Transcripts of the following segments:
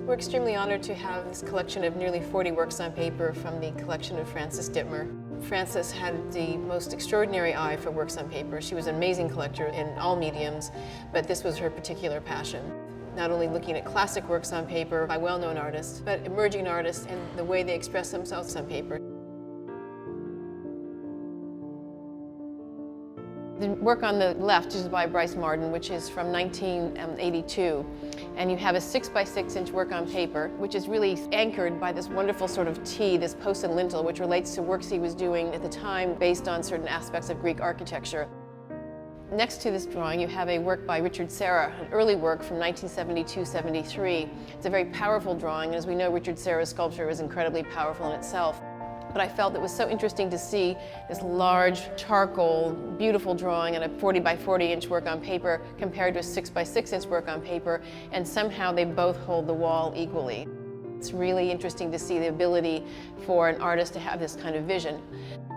We're extremely honored to have this collection of nearly 40 works on paper from the collection of Frances Dittmer. Frances had the most extraordinary eye for works on paper. She was an amazing collector in all mediums, but this was her particular passion. Not only looking at classic works on paper by well-known artists, but emerging artists and the way they express themselves on paper. The work on the left is by Brice Marden, which is from 1982. And you have a 6x6-inch work on paper, which is really anchored by this wonderful sort of T, this post and lintel, which relates to works he was doing at the time based on certain aspects of Greek architecture. Next to this drawing, you have a work by Richard Serra, an early work from 1972-73. It's a very powerful drawing, and as we know, Richard Serra's sculpture is incredibly powerful in itself. But I felt it was so interesting to see this large charcoal, beautiful drawing on a 40x40-inch work on paper compared to a 6x6-inch work on paper, and somehow they both hold the wall equally. It's really interesting to see the ability for an artist to have this kind of vision.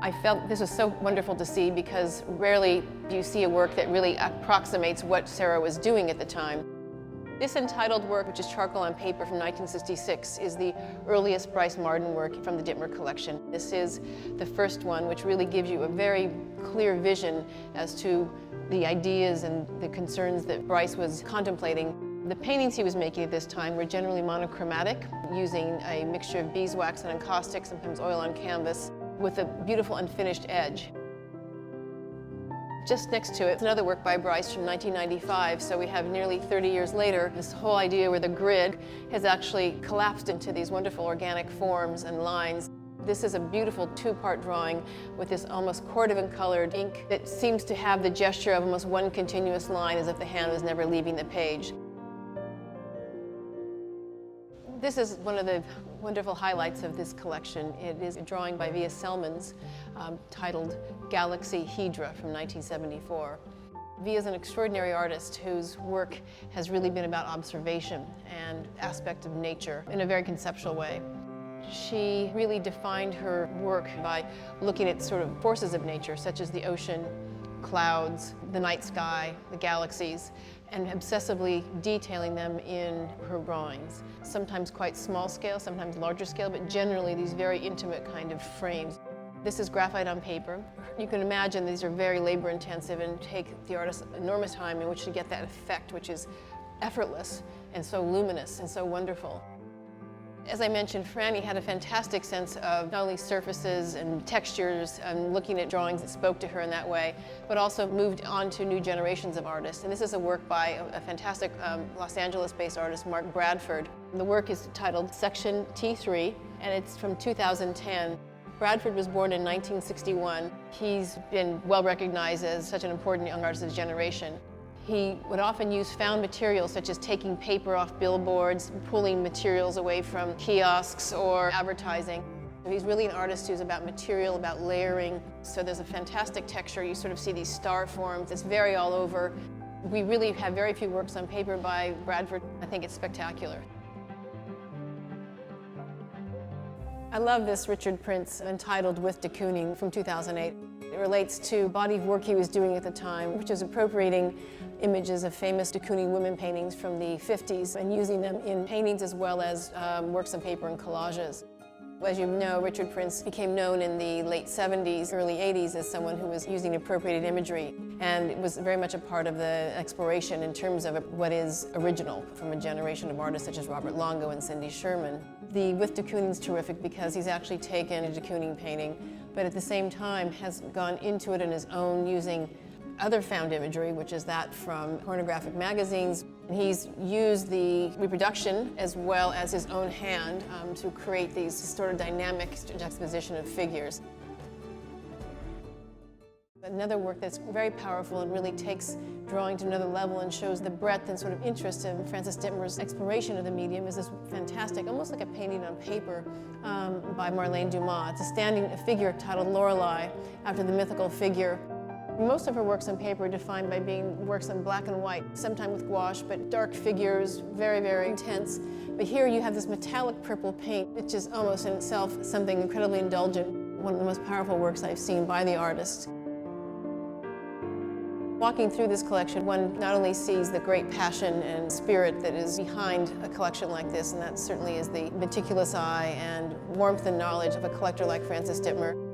I felt this was so wonderful to see because rarely do you see a work that really approximates what Serra was doing at the time. This entitled work, which is charcoal on paper from 1966, is the earliest Brice Marden work from the Dittmer collection. This is the first one, which really gives you a very clear vision as to the ideas and the concerns that Brice was contemplating. The paintings he was making at this time were generally monochromatic, using a mixture of beeswax and encaustic, sometimes oil on canvas, with a beautiful unfinished edge. Just next to it, another work by Brice from 1995, so we have nearly 30 years later, this whole idea where the grid has actually collapsed into these wonderful organic forms and lines. This is a beautiful two-part drawing with this almost cordovan-colored ink that seems to have the gesture of almost one continuous line, as if the hand was never leaving the page. This is one of the wonderful highlights of this collection. It is a drawing by Selman titled Galaxy Hydra from 1974. Via is an extraordinary artist whose work has really been about observation and aspect of nature in a very conceptual way. She really defined her work by looking at sort of forces of nature, such as the ocean, clouds, the night sky, the galaxies, and obsessively detailing them in her drawings. Sometimes quite small scale, sometimes larger scale, but generally these very intimate kind of frames. This is graphite on paper. You can imagine these are very labor intensive and take the artist enormous time in which to get that effect, which is effortless and so luminous and so wonderful. As I mentioned, Franny had a fantastic sense of not only surfaces and textures and looking at drawings that spoke to her in that way, but also moved on to new generations of artists. And this is a work by a fantastic Los Angeles-based artist, Marc Bradford. The work is titled Section T3, and it's from 2010. Bradford was born in 1961. He's been well recognized as such an important young artist of his generation. He would often use found materials, such as taking paper off billboards, pulling materials away from kiosks or advertising. He's really an artist who's about material, about layering. So there's a fantastic texture. You sort of see these star forms. It's very all over. We really have very few works on paper by Bradford. I think it's spectacular. I love this Richard Prince entitled With de Kooning from 2008. It relates to a body of work he was doing at the time, which is appropriating images of famous de Kooning women paintings from the 50s and using them in paintings as well as works on paper and collages. As you know, Richard Prince became known in the late 70s, early 80s as someone who was using appropriated imagery, and it was very much a part of the exploration in terms of what is original from a generation of artists such as Robert Longo and Cindy Sherman. The With de Kooning is terrific because he's actually taken a de Kooning painting, but at the same time has gone into it on his own using other found imagery, which is that from pornographic magazines. And he's used the reproduction as well as his own hand to create these sort of dynamic juxtaposition of figures. Another work that's very powerful and really takes drawing to another level and shows the breadth and sort of interest of Frances Dittmer's exploration of the medium is this fantastic, almost like a painting on paper by Marlene Dumas. It's a standing figure titled Lorelei, after the mythical figure. Most of her works on paper are defined by being works in black and white, sometimes with gouache, but dark figures, very, very intense. But here you have this metallic purple paint, which is almost in itself something incredibly indulgent, one of the most powerful works I've seen by the artist. Walking through this collection, one not only sees the great passion and spirit that is behind a collection like this, and that certainly is the meticulous eye and warmth and knowledge of a collector like Francis Dittmer.